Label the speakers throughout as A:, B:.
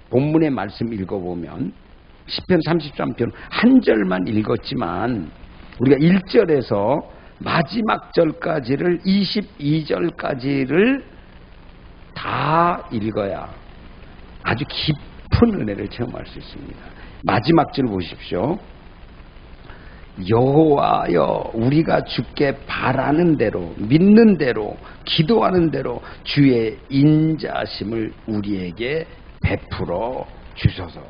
A: 본문의 말씀 읽어보면 시편 33편 한 절만 읽었지만 우리가 1절에서 마지막 절까지를 22절까지를 다 읽어야 아주 깊은 은혜를 체험할 수 있습니다. 마지막 절 보십시오. 여호와여 우리가 주께 바라는 대로 믿는 대로 기도하는 대로 주의 인자심을 우리에게 베풀어 주소서.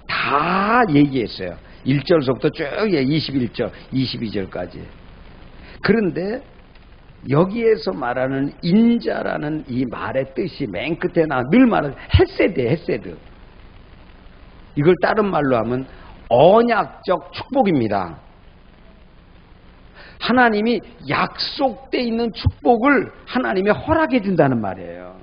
A: 다 얘기했어요. 1절서부터 쭉 21절 22절까지. 그런데 여기에서 말하는 인자라는 이 말의 뜻이 맨 끝에 늘 말하는 헤세드. 이걸 다른 말로 하면 언약적 축복입니다. 하나님이 약속되어 있는 축복을 하나님이 허락해 준다는 말이에요.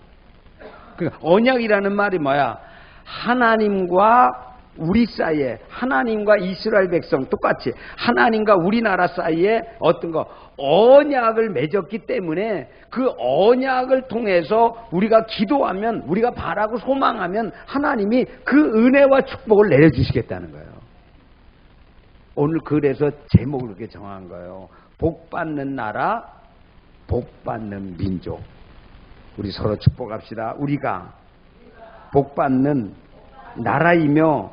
A: 그러니까 언약이라는 말이 뭐야? 하나님과 우리 사이에, 하나님과 이스라엘 백성 똑같이 하나님과 우리나라 사이에 어떤 거 언약을 맺었기 때문에 그 언약을 통해서 우리가 기도하면, 우리가 바라고 소망하면 하나님이 그 은혜와 축복을 내려주시겠다는 거예요. 오늘 그래서 제목을 그렇게 정한 거예요. 복받는 나라, 복받는 민족. 우리 서로 축복합시다. 우리가 복받는 나라이며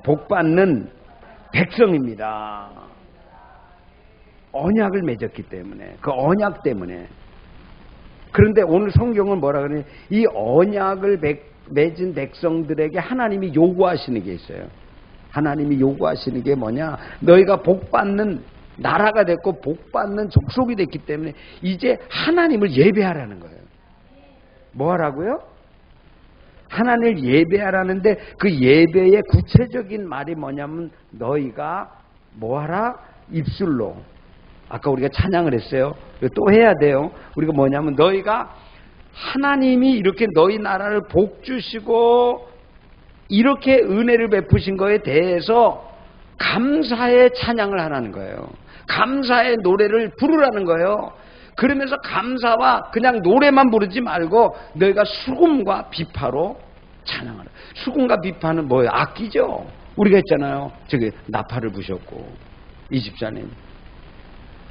A: 복받는 백성입니다. 언약을 맺었기 때문에, 그 언약 때문에. 그런데 오늘 성경은 뭐라 그러냐? 이 언약을 맺은 백성들에게 하나님이 요구하시는 게 있어요. 하나님이 요구하시는 게 뭐냐? 너희가 복받는 나라가 됐고 복받는 족속이 됐기 때문에 이제 하나님을 예배하라는 거예요. 뭐 하라고요? 하나님을 예배하라는데 그 예배의 구체적인 말이 뭐냐면 너희가 뭐하라? 입술로. 아까 우리가 찬양을 했어요. 또 해야 돼요. 우리가 뭐냐면 너희가 하나님이 이렇게 너희 나라를 복주시고 이렇게 은혜를 베푸신 거에 대해서 감사의 찬양을 하라는 거예요. 감사의 노래를 부르라는 거예요. 그러면서 감사와 그냥 노래만 부르지 말고 너희가 수금과 비파로 찬양하라. 수금과 비파는 뭐예요? 악기죠. 우리가 했잖아요. 저기 나팔을 부셨고 이 집사님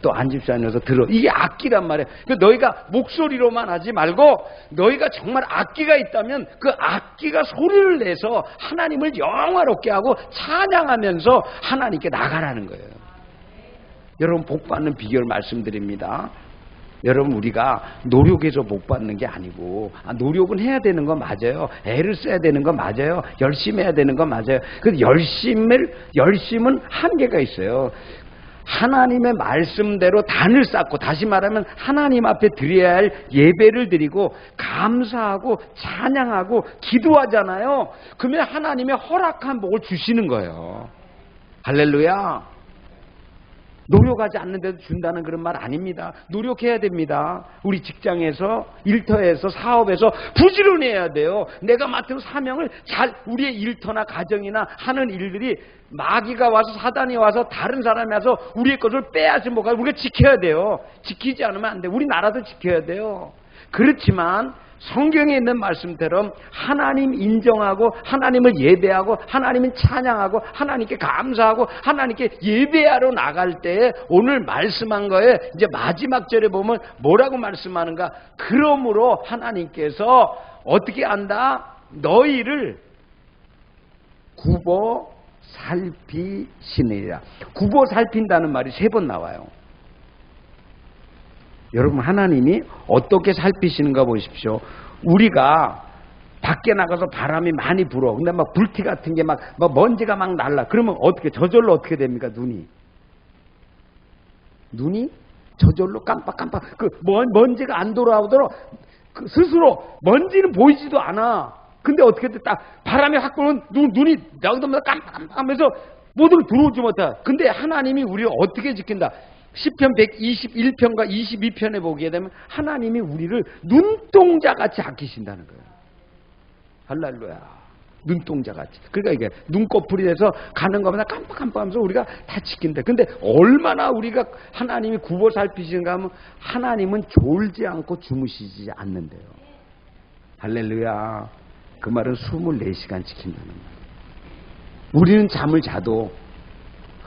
A: 또 안 집사님에서 들어. 이게 악기란 말이에요. 너희가 목소리로만 하지 말고 너희가 정말 악기가 있다면 그 악기가 소리를 내서 하나님을 영화롭게 하고 찬양하면서 하나님께 나가라는 거예요. 여러분 복받는 비결 말씀드립니다. 여러분 우리가 노력해서 복 받는 게 아니고 노력은 해야 되는 거 맞아요. 애를 써야 되는 거 맞아요. 열심히 해야 되는 거 맞아요. 그 열심은 한계가 있어요. 하나님의 말씀대로 단을 쌓고 다시 말하면 하나님 앞에 드려야 할 예배를 드리고 감사하고 찬양하고 기도하잖아요. 그러면 하나님의 허락한 복을 주시는 거예요. 할렐루야. 노력하지 않는데도 준다는 그런 말 아닙니다. 노력해야 됩니다. 우리 직장에서, 일터에서, 사업에서 부지런히 해야 돼요. 내가 맡은 사명을 잘 우리의 일터나 가정이나 하는 일들이 마귀가 와서 사단이 와서 다른 사람이 와서 우리의 것을 빼앗지 못하고 우리가 지켜야 돼요. 지키지 않으면 안 돼요. 우리 나라도 지켜야 돼요. 그렇지만 성경에 있는 말씀처럼 하나님 인정하고 하나님을 예배하고 하나님을 찬양하고 하나님께 감사하고 하나님께 예배하러 나갈 때 오늘 말씀한 거에 이제 마지막 절에 보면 뭐라고 말씀하는가? 그러므로 하나님께서 어떻게 한다? 너희를 굽어 살피시느니라. 굽어 살핀다는 말이 3번 나와요. 여러분 하나님이 어떻게 살피시는가 보십시오. 우리가 밖에 나가서 바람이 많이 불어. 근데 막 불티 같은 게 막 먼지가 막 날라. 그러면 어떻게 저절로 어떻게 됩니까? 눈이 저절로 깜빡깜빡 그 먼지가 안 돌아오도록 그 스스로 먼지는 보이지도 않아. 근데 어떻게 딱 바람이 확 불면 눈이 나오자마자 깜빡깜빡하면서 모든 걸 들어오지 못해. 근데 하나님이 우리를 어떻게 지킨다? 시편 121편과 22편에 보게 되면 하나님이 우리를 눈동자같이 아끼신다는 거예요. 할렐루야. 눈동자같이. 그러니까 이게 눈꺼풀이 돼서 가는 것마다 깜빡깜빡하면서 우리가 다 지킨다. 근데 얼마나 우리가 하나님이 굽어 살피시는가 하면 하나님은 졸지 않고 주무시지 않는데요. 할렐루야. 그 말은 24시간 지킨다는 말. 우리는 잠을 자도,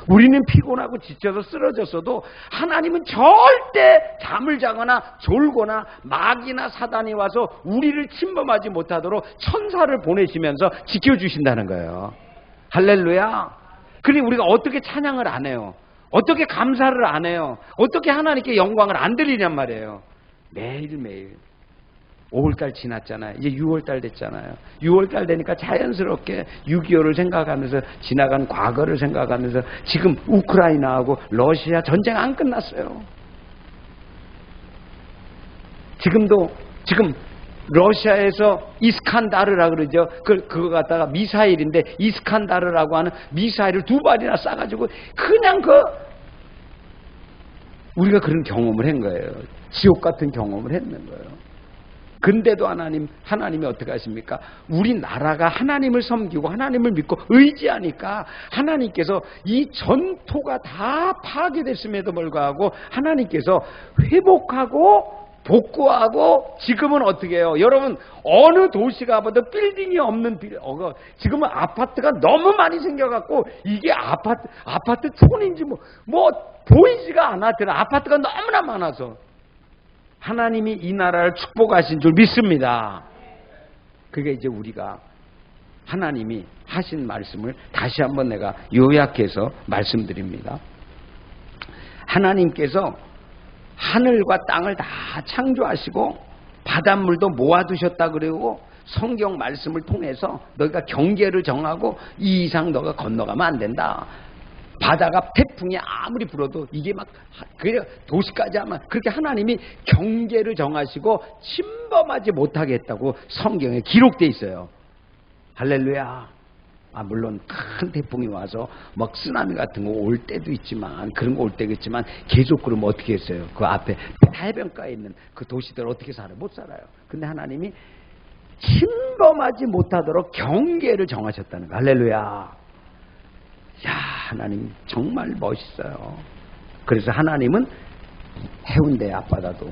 A: 우리는 피곤하고 지쳐서 쓰러졌어도 하나님은 절대 잠을 자거나 졸거나 마귀나 사단이 와서 우리를 침범하지 못하도록 천사를 보내시면서 지켜주신다는 거예요. 할렐루야. 그러니 우리가 어떻게 찬양을 안 해요? 어떻게 감사를 안 해요? 어떻게 하나님께 영광을 안 드리냔 말이에요. 매일매일. 5월달 지났잖아요. 이제 6월달 됐잖아요. 6월달 되니까 자연스럽게 6.25를 생각하면서, 지나간 과거를 생각하면서, 지금 우크라이나하고 러시아 전쟁 안 끝났어요. 지금 러시아에서 이스칸다르라 그러죠. 그거 갖다가 미사일인데, 이스칸다르라고 하는 미사일을 2발이나 쏴가지고 그냥 우리가 그런 경험을 한 거예요. 지옥 같은 경험을 했는 거예요. 근데도 하나님이 어떻게 하십니까? 우리나라가 하나님을 섬기고 하나님을 믿고 의지하니까 하나님께서 이 전토가 다 파괴됐음에도 불구하고 하나님께서 회복하고 복구하고, 지금은 어떻게 해요? 여러분, 어느 도시가 봐도 빌딩이 없는 지금은 아파트가 너무 많이 생겨갖고 이게 아파트 촌인지 뭐 보이지가 않아. 아파트가 너무나 많아서. 하나님이 이 나라를 축복하신 줄 믿습니다. 그게 이제 우리가 하나님이 하신 말씀을 다시 한번 내가 요약해서 말씀드립니다. 하나님께서 하늘과 땅을 다 창조하시고 바닷물도 모아두셨다 그러고, 성경 말씀을 통해서 너희가 경계를 정하고 이 이상 너가 건너가면 안 된다. 바다가 태풍이 아무리 불어도 이게 그래 도시까지 하면, 그렇게 하나님이 경계를 정하시고 침범하지 못하게 했다고 성경에 기록되어 있어요. 할렐루야. 물론 큰 태풍이 와서 막 쓰나미 같은 거 올 때도 있지만, 그런 거 올 때도 있지만, 계속 그러면 어떻게 했어요? 그 앞에 해변가에 있는 그 도시들 어떻게 살아요? 못 살아요. 근데 하나님이 침범하지 못하도록 경계를 정하셨다는 거. 할렐루야. 야, 하나님 정말 멋있어요. 그래서 하나님은 해운대 앞바다도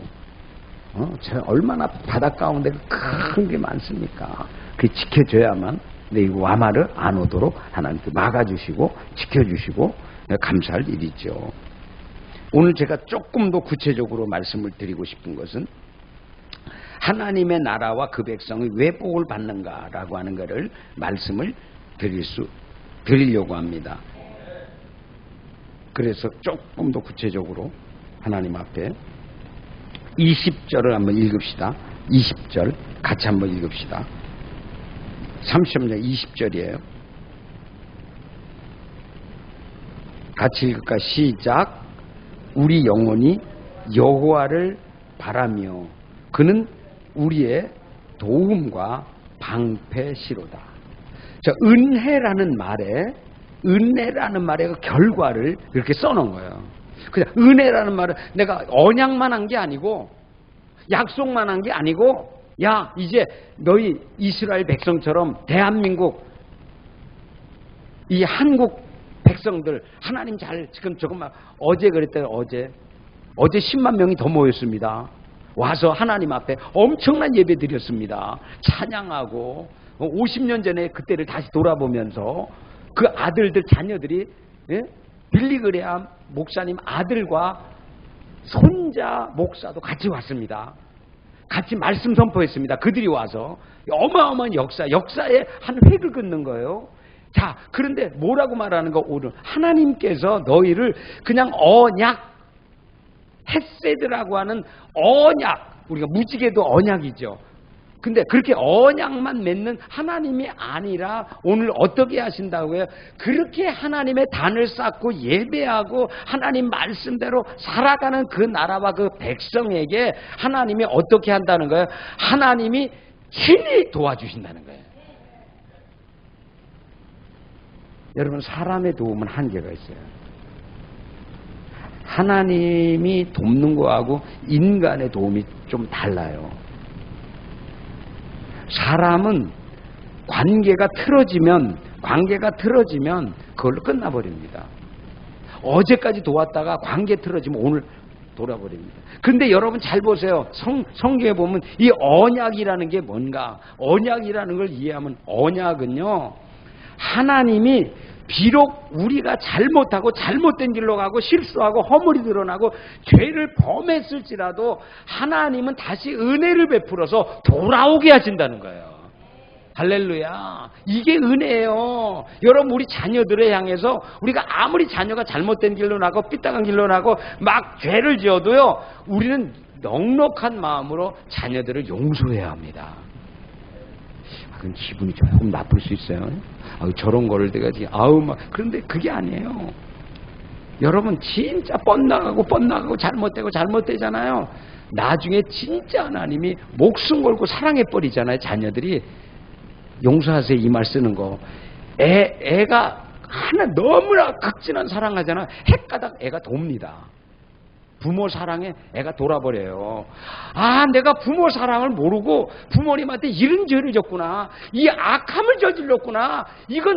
A: 얼마나 바다 가운데 큰 게 많습니까? 그 지켜줘야만 이 와마를 안 오도록 하나님께 막아주시고 지켜주시고 감사할 일이죠. 오늘 제가 조금 더 구체적으로 말씀을 드리고 싶은 것은, 하나님의 나라와 그 백성이 왜 복을 받는가라고 하는 것을 말씀을 드리려고 합니다. 그래서 조금 더 구체적으로 하나님 앞에 20절을 한번 읽읍시다. 20절 같이 한번 읽읍시다. 33절 20절이에요. 같이 읽을까? 시작. 우리 영혼이 여호와를 바라며 그는 우리의 도움과 방패시로다. 자, 은혜라는 말의 그 결과를 이렇게 써놓은 거예요. 그냥 은혜라는 말은 내가 언약만 한 게 아니고, 약속만 한 게 아니고, 야, 이제 너희 이스라엘 백성처럼 대한민국, 이 한국 백성들, 하나님 지금 조금만, 어제 그랬대요. 어제 10만 명이 더 모였습니다. 와서 하나님 앞에 엄청난 예배 드렸습니다. 찬양하고, 50년 전에 그때를 다시 돌아보면서 그 아들들, 자녀들이, 빌리그레암 목사님 아들과 손자 목사도 같이 왔습니다. 같이 말씀 선포했습니다. 그들이 와서 어마어마한 역사의 한 획을 긋는 거예요. 자, 그런데 뭐라고 말하는 거? 오늘 하나님께서 너희를 그냥 언약, 헤세드라고 하는 언약, 우리가 무지개도 언약이죠. 근데 그렇게 언약만 맺는 하나님이 아니라 오늘 어떻게 하신다고요? 그렇게 하나님의 단을 쌓고 예배하고 하나님 말씀대로 살아가는 그 나라와 그 백성에게 하나님이 어떻게 한다는 거예요? 하나님이 친히 도와주신다는 거예요. 여러분, 사람의 도움은 한계가 있어요. 하나님이 돕는 거하고 인간의 도움이 좀 달라요. 사람은 관계가 틀어지면 그걸로 끝나버립니다. 어제까지 도왔다가 관계 틀어지면 오늘 돌아버립니다. 그런데 여러분 잘 보세요. 성경에 보면 이 언약이라는 게 뭔가? 언약이라는 걸 이해하면 언약은요, 하나님이 비록 우리가 잘못하고 잘못된 길로 가고 실수하고 허물이 드러나고 죄를 범했을지라도 하나님은 다시 은혜를 베풀어서 돌아오게 하신다는 거예요. 할렐루야. 이게 은혜예요. 여러분, 우리 자녀들을 향해서 우리가 아무리 자녀가 잘못된 길로 나고 삐딱한 길로 나고 막 죄를 지어도요, 우리는 넉넉한 마음으로 자녀들을 용서해야 합니다. 그럼 기분이 조금 나쁠 수 있어요. 저런 거를 내가 그런데 그게 아니에요. 여러분, 진짜 뻔나가고 잘못되잖아요. 나중에 진짜 하나님이 목숨 걸고 사랑해 버리잖아요. 자녀들이. 용서하세요, 이 말 쓰는 거. 애가 하나 너무나 극진한 사랑하잖아. 핵가닥 애가 돕니다. 부모 사랑에 애가 돌아버려요. 내가 부모 사랑을 모르고 부모님한테 이런 죄를 졌구나. 이 악함을 저질렀구나. 이거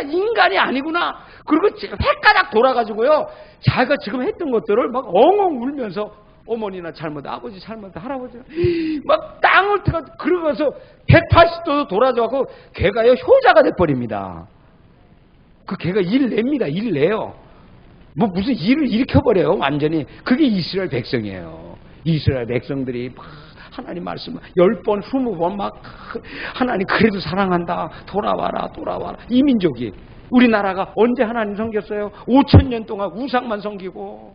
A: 인간이 아니구나. 그리고 핵가닥 돌아가지고요, 자기가 지금 했던 것들을 막 엉엉 울면서 어머니나 잘못, 아버지 잘못, 할아버지 막 땅을 트가 그러면서 180도도 돌아져갖고 걔가요 효자가 돼버립니다. 그 걔가 일 내요. 무슨 일을 일으켜버려요, 완전히. 그게 이스라엘 백성이에요. 이스라엘 백성들이 막 하나님 말씀 10번, 20번 막 하나님 그래도 사랑한다. 돌아와라. 이 민족이. 우리나라가 언제 하나님 섬겼어요? 5,000년 동안 우상만 섬기고,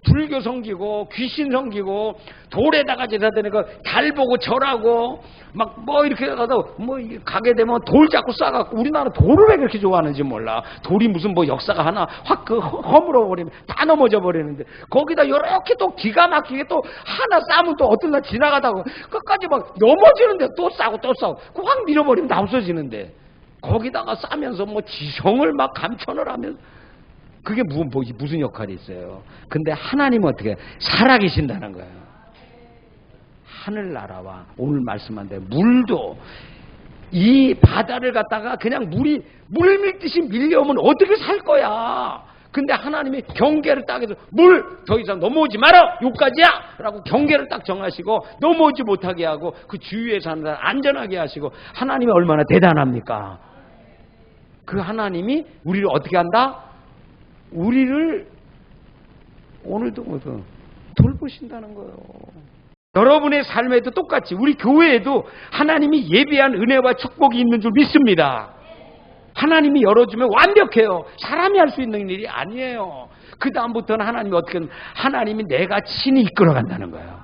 A: 불교 섬기고, 귀신 섬기고, 돌에다가 제사 드는 거, 달 보고 절하고, 이렇게 가도, 가게 되면 돌 잡고 싸갖고, 우리나라 돌을 왜 그렇게 좋아하는지 몰라. 돌이 무슨 역사가 하나 확 허물어버리면 다 넘어져 버리는데, 거기다 이렇게 또 기가 막히게 또 하나 싸면 또 어떤 날 지나가다가, 끝까지 막 넘어지는데 또 싸고, 확 밀어버리면 다 없어지는데, 거기다가 싸면서 지성을 막 감천을 하면, 그게 무슨 역할이 있어요. 근데 하나님은 어떻게 살아계신다는 거예요. 하늘나라와 오늘 말씀한 대로 물도, 이 바다를 갖다가 그냥 물 밀듯이 밀려오면 어떻게 살 거야. 근데 하나님이 경계를 딱 해서 물 더 이상 넘어오지 마라, 여기까지야 라고 경계를 딱 정하시고 넘어오지 못하게 하고 그 주위에 사는 사람 안전하게 하시고, 하나님이 얼마나 대단합니까. 그 하나님이 우리를 어떻게 한다? 우리를 오늘도 돌보신다는 거예요. 여러분의 삶에도 똑같이 우리 교회에도 하나님이 예비한 은혜와 축복이 있는 줄 믿습니다. 하나님이 열어주면 완벽해요. 사람이 할 수 있는 일이 아니에요. 그 다음부터는 하나님이 어떻게 하면 하나님이 내가 친히 이끌어간다는 거예요.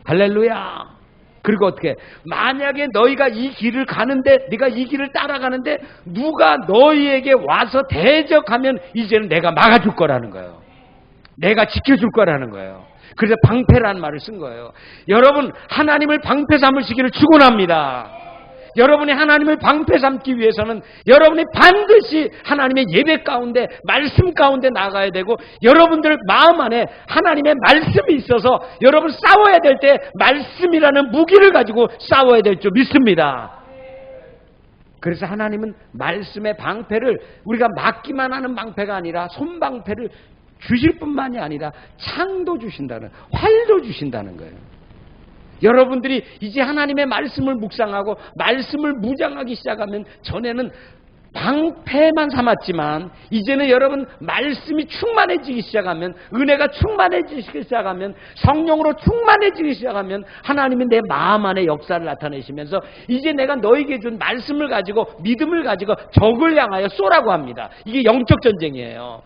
A: 할렐루야. 그리고 어떻게, 만약에 너희가 이 길을 가는데, 네가 이 길을 따라가는데 누가 너희에게 와서 대적하면 이제는 내가 막아줄 거라는 거예요. 내가 지켜줄 거라는 거예요. 그래서 방패라는 말을 쓴 거예요. 여러분, 하나님을 방패 삼으시기를 축원합니다. 여러분이 하나님을 방패 삼기 위해서는 여러분이 반드시 하나님의 예배 가운데, 말씀 가운데 나가야 되고, 여러분들 마음 안에 하나님의 말씀이 있어서 여러분 싸워야 될 때 말씀이라는 무기를 가지고 싸워야 될 줄 믿습니다. 그래서 하나님은 말씀의 방패를 우리가 막기만 하는 방패가 아니라 손방패를 주실 뿐만이 아니라 창도 주신다는, 활도 주신다는 거예요. 여러분들이 이제 하나님의 말씀을 묵상하고 말씀을 무장하기 시작하면, 전에는 방패만 삼았지만 이제는 여러분 말씀이 충만해지기 시작하면, 은혜가 충만해지기 시작하면, 성령으로 충만해지기 시작하면 하나님이 내 마음 안에 역사를 나타내시면서 이제 내가 너에게 준 말씀을 가지고, 믿음을 가지고 적을 향하여 쏘라고 합니다. 이게 영적 전쟁이에요.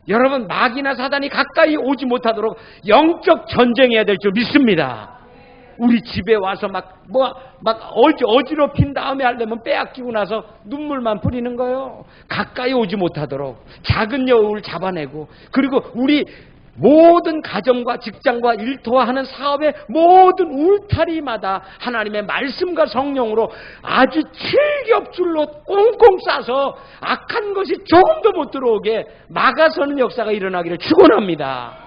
A: 여러분, 마귀나 사단이 가까이 오지 못하도록 영적 전쟁해야 될 줄 믿습니다. 우리 집에 와서 어지럽힌 다음에 하려면 빼앗기고 나서 눈물만 뿌리는 거예요. 가까이 오지 못하도록 작은 여우를 잡아내고, 그리고 우리 모든 가정과 직장과 일터와 하는 사업의 모든 울타리마다 하나님의 말씀과 성령으로 아주 칠겹줄로 꽁꽁 싸서 악한 것이 조금도 못 들어오게 막아서는 역사가 일어나기를 축원합니다.